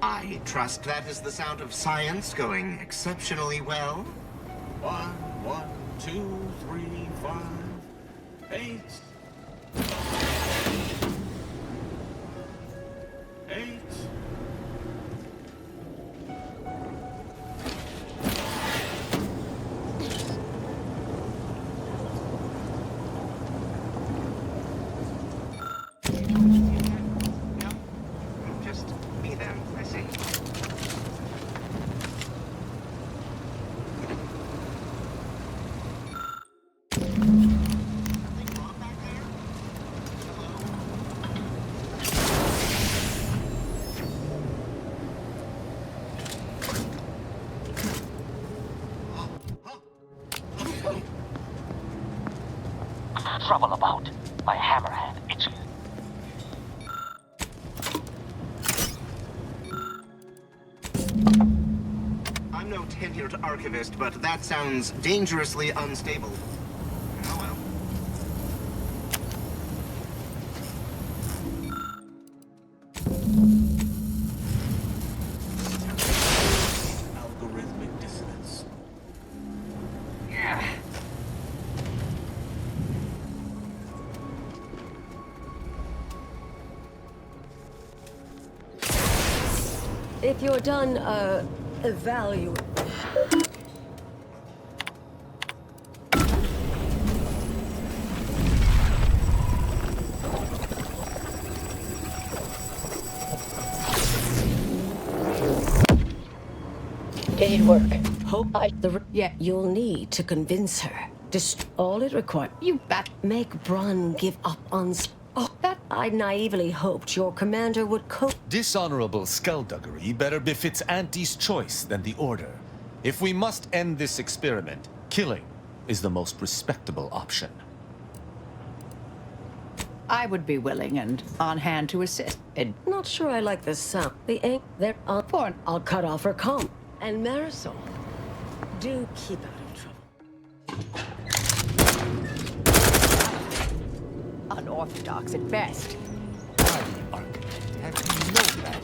I trust that is the sound of science going exceptionally well. 1, 1, 2, 3, 5, 8. 8. Just be there, I see. Something wrong back there? Trouble about. My hammerhead itches. I'm no tenured archivist, but that sounds dangerously unstable. Oh well. Algorithmic dissonance. Yeah. If you're done, evaluate. Did it work? Hope yeah, you'll need to convince her. All it requires. You bet. Make Brun give up on. Oh, that I naively hoped your commander would cope. Dishonorable skullduggery better befits Auntie's choice than the Order. If we must end this experiment, killing is the most respectable option. I would be willing and on hand to assist. Not sure I like the sound. The ink there on porn. I'll cut off her comb. And Marisol, do keep out of trouble. Unorthodox at best. I, architect, have no bad.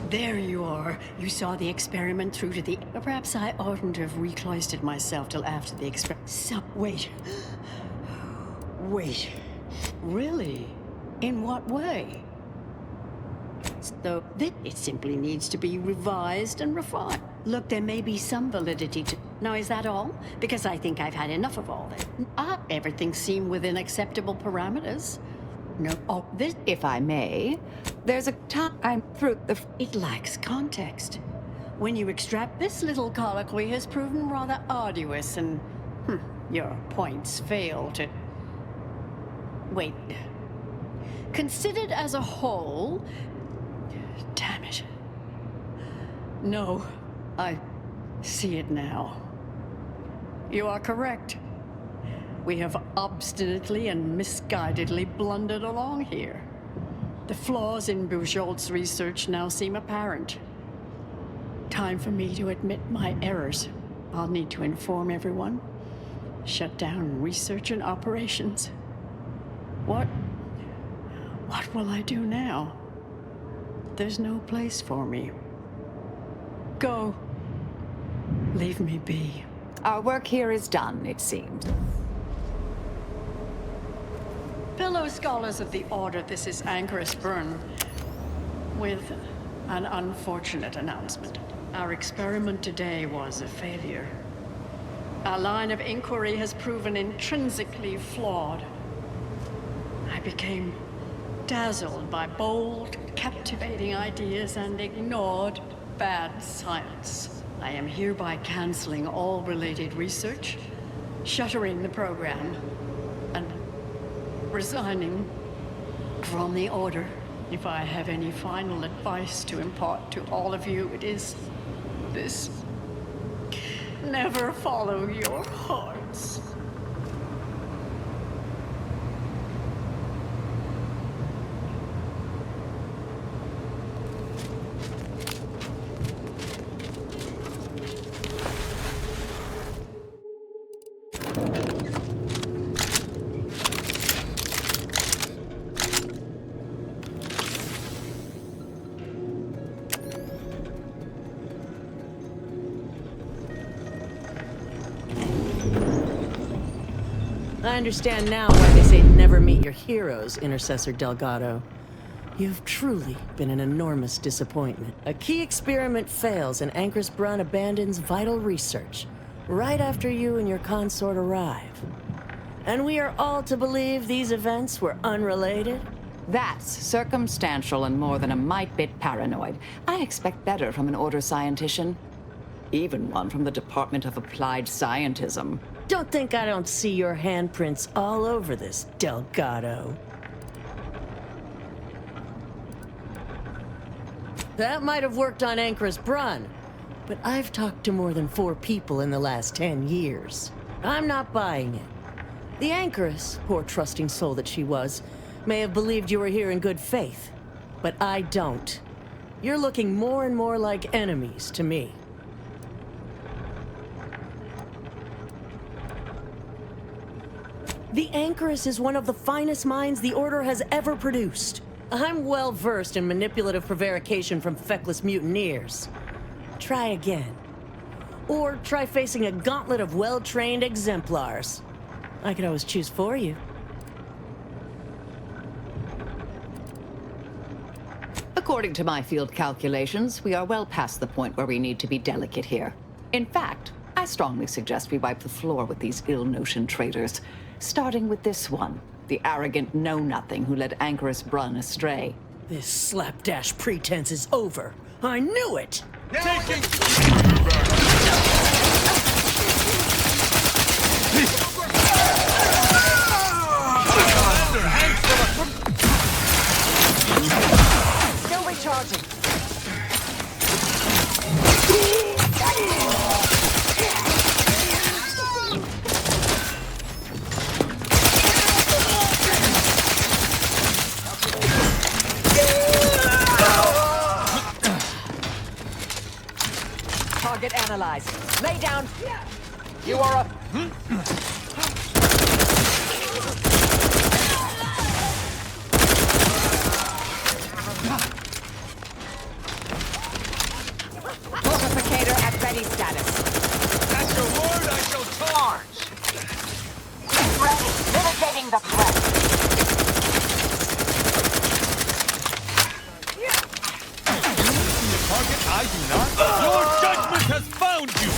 There you are. You saw the experiment through to the... Perhaps I oughtn't have recloistered myself till after the experiment. So, wait. Wait. Really? In what way? So, it simply needs to be revised and refined. Look, there may be some validity to... Now, is that all? Because I think I've had enough of all that. Everything seemed within acceptable parameters. No, this... If I may, there's a time I'm through the... It lacks context. When you extract this little colloquy has proven rather arduous and... your points fail to... Wait. Considered as a whole... Damn it. No, I see it now. You are correct. We have obstinately and misguidedly blundered along here. The flaws in Bujold's research now seem apparent. Time for me to admit my errors. I'll need to inform everyone. Shut down research and operations. What will I do now? There's no place for me. Go. Leave me be. Our work here is done, it seems. Fellow scholars of the Order, this is Anchoress Brun, with an unfortunate announcement. Our experiment today was a failure. Our line of inquiry has proven intrinsically flawed. I became dazzled by bold, captivating ideas and ignored bad science. I am hereby canceling all related research, shuttering the program, and resigning from the Order. If I have any final advice to impart to all of you, it is this: never follow your hearts. I understand now why they say never meet your heroes, Intercessor Delgado. You've truly been an enormous disappointment. A key experiment fails and Anchor's Brun abandons vital research right after you and your consort arrive. And we are all to believe these events were unrelated? That's circumstantial and more than a mite bit paranoid. I expect better from an Order scientician. Even one from the Department of Applied Scientism. Don't think I don't see your handprints all over this, Delgado. That might have worked on Anchor's Brun, but I've talked to more than 4 people in the last 10 years. I'm not buying it. The Anchoress, poor trusting soul that she was, may have believed you were here in good faith, but I don't. You're looking more and more like enemies to me. The Anchoress is one of the finest minds the Order has ever produced. I'm well versed in manipulative prevarication from feckless mutineers. Try again. Or try facing a gauntlet of well-trained exemplars. I could always choose for you. According to my field calculations, we are well past the point where we need to be delicate here. In fact, I strongly suggest we wipe the floor with these ill-notioned traitors. Starting with this one, the arrogant know-nothing who led Anchoress Brun astray. This slapdash pretense is over. I knew it! Still recharging. Target analyzed. Lay down. You are a... Fortificator at ready status. At your word, I shall charge. Ready. Mitigating the threat. Target I do not. Your judgment has found you!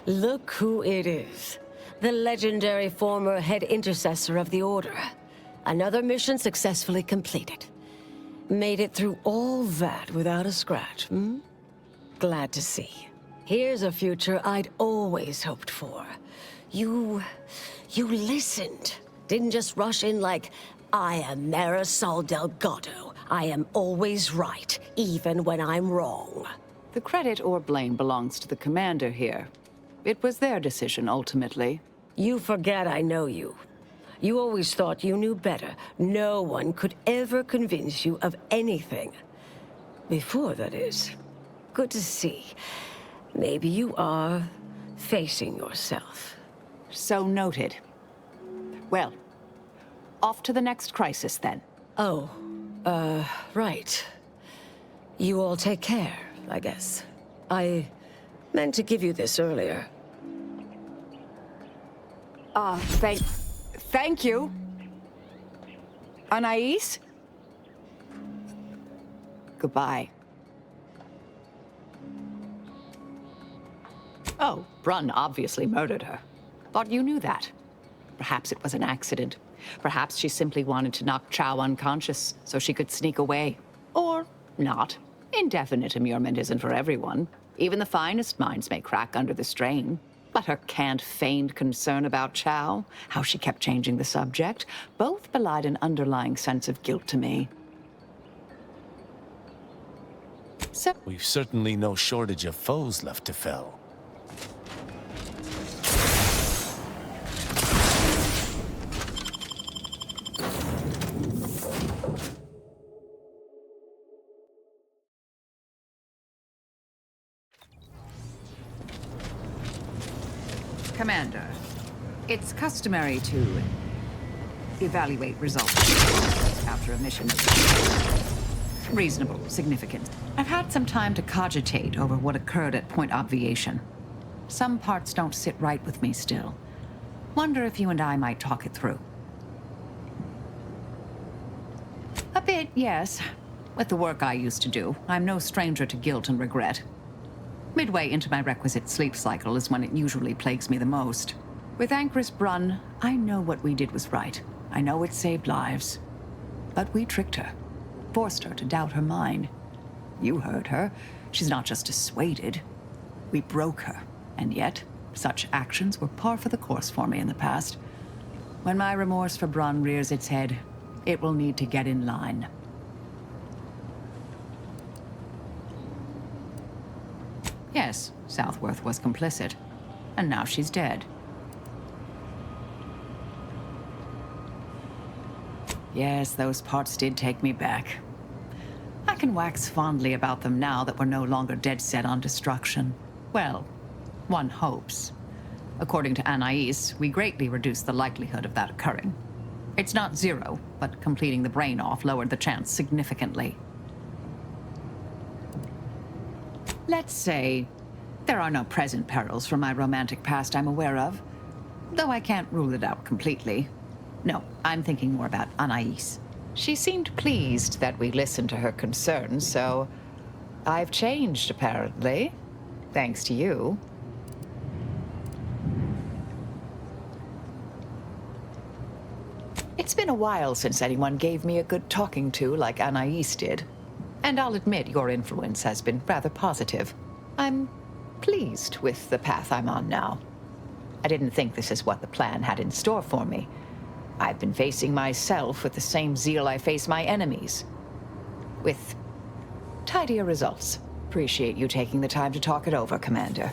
Look who it is. The legendary former head intercessor of the Order. Another mission successfully completed. Made it through all that without a scratch, hmm? Glad to see. Here's a future I'd always hoped for. You listened. Didn't just rush in like, I am Marisol Delgado. I am always right, even when I'm wrong. The credit or blame belongs to the commander here. It was their decision, ultimately. You forget I know you. You always thought you knew better. No one could ever convince you of anything. Before, that is. Good to see. Maybe you are facing yourself. So noted. Well, off to the next crisis, then. Oh, right. You all take care, I guess. I meant to give you this earlier. Thank you. Anais? Goodbye. Oh, Brun obviously murdered her. Thought you knew that. Perhaps it was an accident. Perhaps she simply wanted to knock Chow unconscious so she could sneak away. Or not. Indefinite immurement isn't for everyone. Even the finest minds may crack under the strain. But her canned, feigned concern about Chow, how she kept changing the subject, both belied an underlying sense of guilt to me. So, We've certainly no shortage of foes left to fell. Commander, it's customary to evaluate results after a mission of reasonable significance. I've had some time to cogitate over what occurred at Point Obviation. Some parts don't sit right with me still. Wonder if you and I might talk it through. A bit, yes. With the work I used to do, I'm no stranger to guilt and regret. Midway into my requisite sleep cycle is when it usually plagues me the most. With Anchoress Brun, I know what we did was right. I know it saved lives. But we tricked her. Forced her to doubt her mind. You heard her. She's not just dissuaded. We broke her. And yet, such actions were par for the course for me in the past. When my remorse for Brun rears its head, it will need to get in line. Yes, Southworth was complicit. And now she's dead. Yes, those parts did take me back. I can wax fondly about them now that we're no longer dead set on destruction. Well, one hopes. According to Anais, we greatly reduced the likelihood of that occurring. It's not zero, but completing the brain-off lowered the chance significantly. Let's say there are no present perils from my romantic past I'm aware of, though I can't rule it out completely. No, I'm thinking more about Anais. She seemed pleased that we listened to her concerns, so I've changed, apparently. Thanks to you. It's been a while since anyone gave me a good talking to like Anais did. And I'll admit your influence has been rather positive. I'm pleased with the path I'm on now. I didn't think this is what the plan had in store for me. I've been facing myself with the same zeal I face my enemies. With tidier results. Appreciate you taking the time to talk it over, Commander.